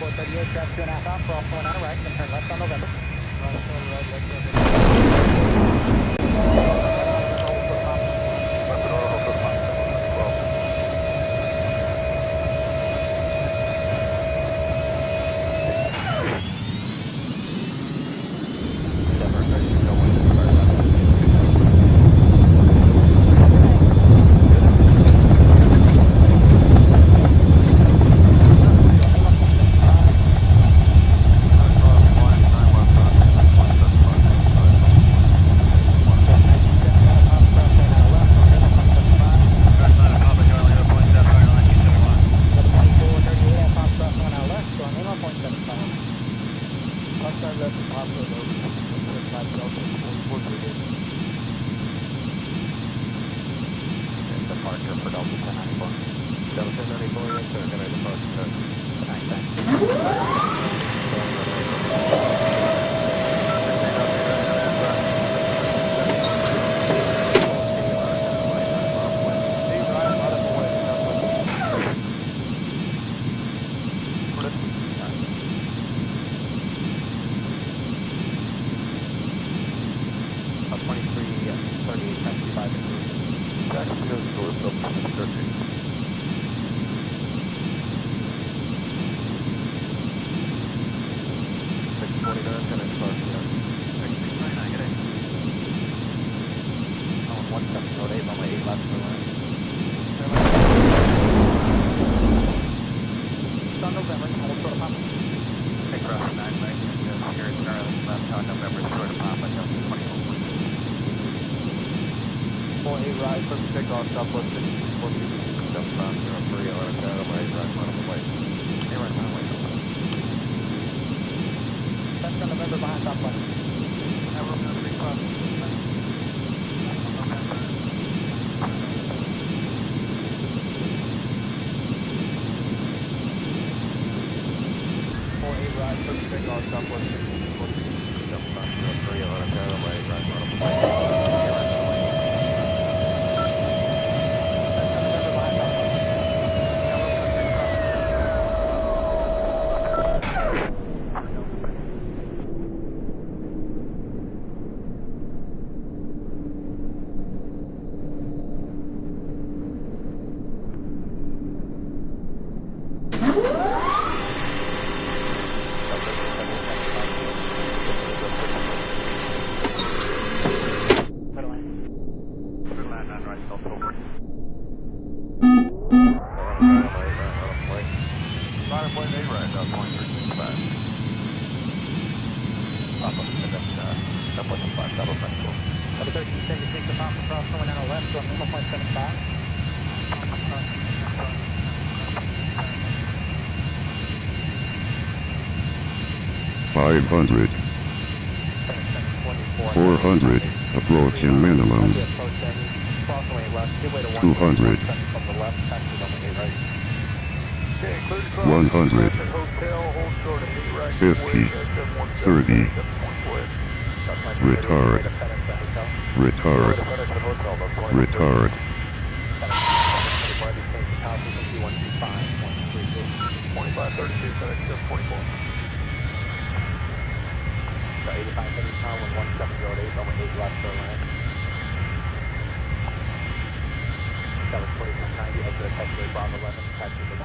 438, trap 2.5 off, cross 1 on the right, and turn left on November. Departure for Delta 1094. Delta 1094, yes sir, can I depart for 910? Ride from takeoff, Southwest 642, 7503, Atlanta, Canada, my ride, run on the way. Hey, right now, wait. That's on November behind Southwest. I will have 3 crossings. 48 ride from takeoff, Southwest 642, 7503, Atlanta, Canada, my ride, run on the way. 500. 400, approaching minimums. 200. 100. 50. 30. Retard. Retard. Retard. 8570 pound, 1708, almost 8 left for land. That was 2690, exit taxiway Bravo 11, taxiway